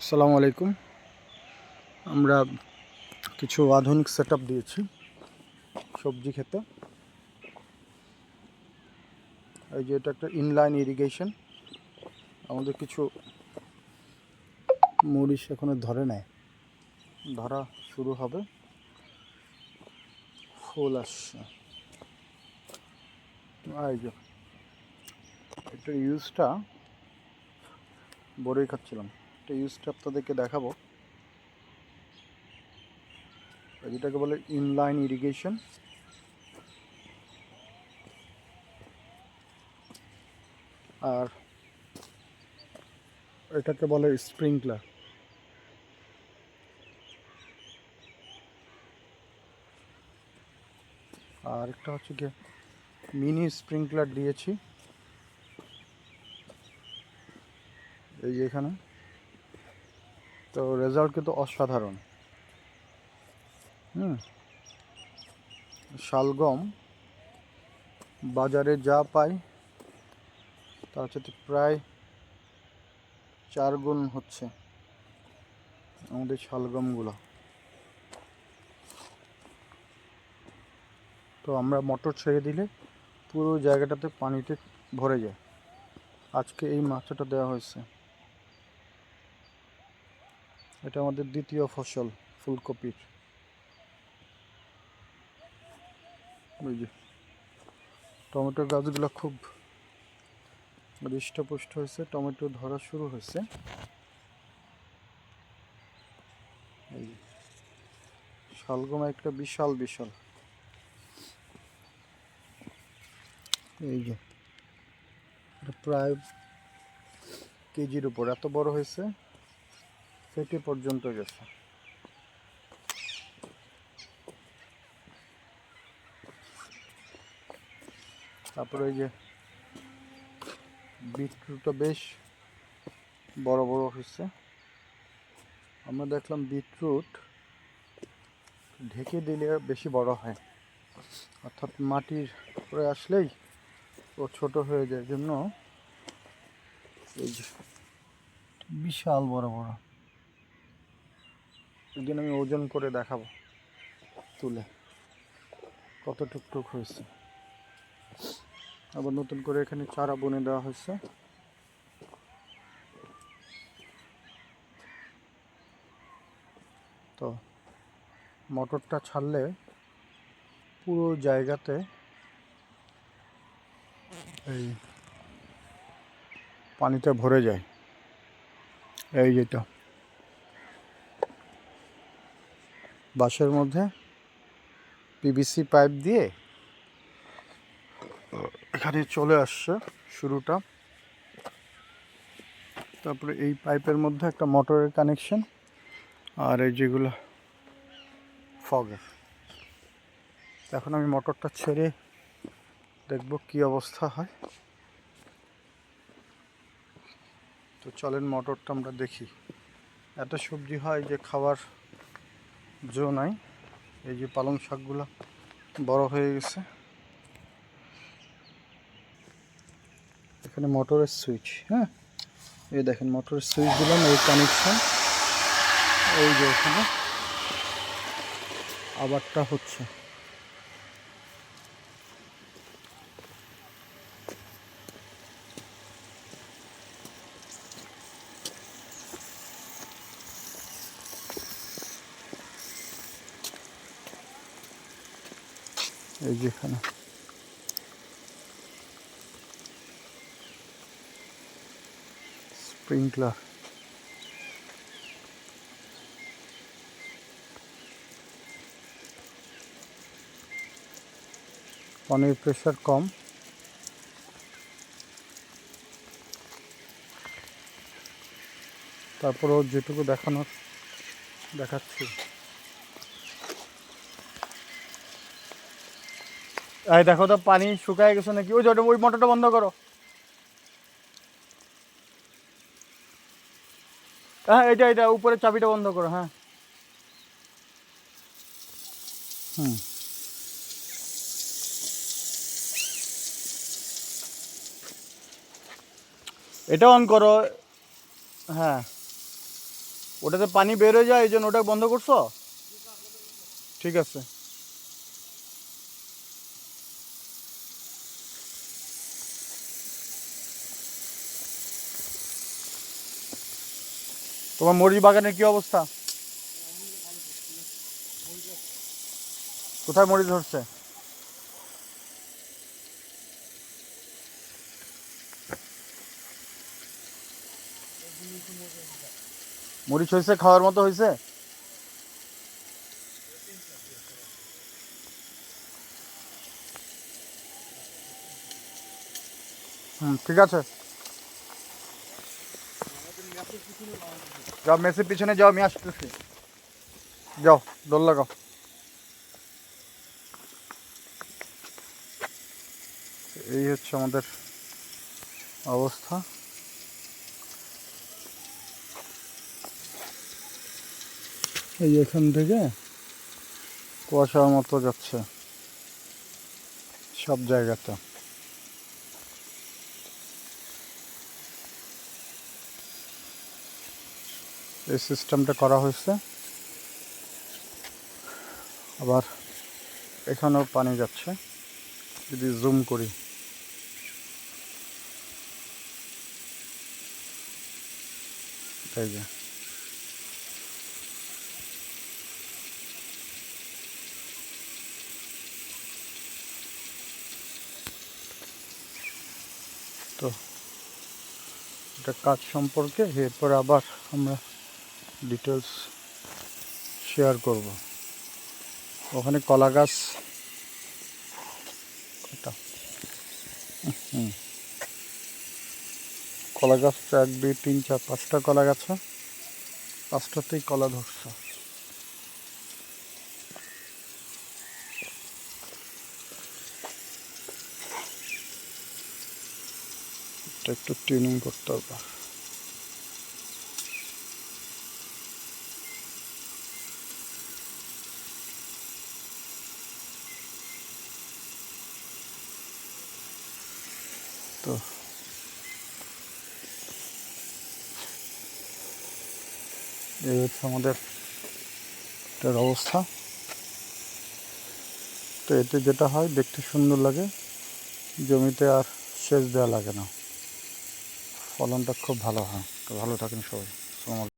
আসসালামু আলাইকুম। আমরা কিছু আধুনিক সেটআপ দিয়েছি সবজি খেতে। এই যে এটা একটা ইনলাইন ইরিগেশন। আমাদের কিছু মরিচ এখনো ধরে নেয়, ধরা শুরু হবে, ফুল আসছে। এই যে এটার ইউজটা বড়ই খাচ্ছিলাম, এটা ইউজটা আপনাদেরকে দেখাবো। যেটাকে বলে ইনলাইন ইরিগেশন, আর এটাকে বলে স্প্রিংকলার। আর একটা হচ্ছে কি মিনি স্প্রিংকলার দিয়েছি এই যে এখানে। তো রেজাল্ট কিন্তু অসাধারণ। শালগম বাজারে যা পাই তার হচ্ছে প্রায় 4 গুণ হচ্ছে আমাদের শালগমগুলো। তো আমরা মোটর ছেড়ে দিলে পুরো জায়গাটাতে পানিতে ভরে যায়। আজকে এই মাছটা দেওয়া হয়েছে। এটা আমাদের দ্বিতীয় ফসল ফুলকপির। ওই যে টমেটো গাছগুলো খুব হৃষ্টপুষ্ট হয়েছে, টমেটো ধরা শুরু হয়েছে। এই শালগম একটা বিশাল বিশাল, এই যে প্রায় কেজির উপর এত বড় হয়েছে, ফেটে পর্যন্ত গেছে। তারপরে এই যে বিটরুটটা বেশ বড় বড় হয়েছে। আমরা দেখলাম বিটরুট ঢেকে দিলে বেশি বড় হয়, অর্থাৎ মাটির উপরে আসলেই ও ছোট হয়ে যায়। জন্য এই যে বিশাল বড় বড়, একদিন আমি ওজন করে দেখাবো তুলে কত টুকটুক হয়েছে। আবার নতুন করে এখানে চারা বুনে দেওয়া হয়েছে। তো মোটরটা ছাড়লে পুরো জায়গাতে এই পানিটা ভরে যায়। এই যেটা বাঁশের মধ্যে পিভিসি পাইপ দিয়ে এখানে চলে আসছে শুরুটা। তারপরে এই পাইপের মধ্যে একটা মোটরের কানেকশন, আর এই যেগুলো ফগের। এখন আমি মোটরটা ছেড়ে দেখব কি অবস্থা হয়। তো চলেন মোটরটা আমরা দেখি। এত সবজি হয় যে খাবার জো নাই। এই যে পালং শাকগুলো বড় হয়ে গেছে। এখানে মোটরের সুইচ, হ্যাঁ এই দেখেন মোটরের সুইচ দিলাম, এই কানেকশন। এই যে এখানে আবারটা হচ্ছে। এই যেখানে স্প্রিংকলার। পানির প্রেশার কম, তারপরেও যেটুকু দেখানোর দেখাচ্ছি। এই দেখো তো পানি শুকায় গেছে নাকি। ওই যে ওই মোটরটা বন্ধ করো। হ্যাঁ এটা এটা উপরে চাবিটা বন্ধ করো। হ্যাঁ হুম, এটা অন করো। হ্যাঁ ওটাতে পানি বের হয়ে যায়, এই জন্য ওটা বন্ধ করছো? ঠিক আছে। তোমার মরিচ বাগানের কি অবস্থা? কোথায় মরিচ ধরছে? মরিচ হয়েছে, খাওয়ার মতো হয়েছে? ঠিক আছে, যাও মেসের পিছনে যাও, আমি আসতেছি। যাও, দোল লাগাও। এই হচ্ছে আমাদের অবস্থা। এই এখান থেকে কুয়াশার মতো যাচ্ছে সব জায়গাতে। এই সিস্টেমটা করা হয়েছে। আবার এখানেও পানি যাচ্ছে, যদি জুম করি। এই যে তো এটা কাজ সম্পর্কে এরপর আবার আমরা ডিটেলস শেয়ার করব। ওখানে কলা গাছ, কলা গাছ 1 2 3 4 5টা কলা গাছে, 5টাতেই কলা ধরছে। এটা একটু টিউনিং করতে হবে। তো এই হচ্ছে আমাদের এটার অবস্থা। তো এতে যেটা হয়, দেখতে সুন্দর লাগে, জমিতে আর সেচ দেওয়া লাগে না, ফলনটা খুব ভালো হয়। তো ভালো থাকেন সবাই। আসসালামু আলাইকুম।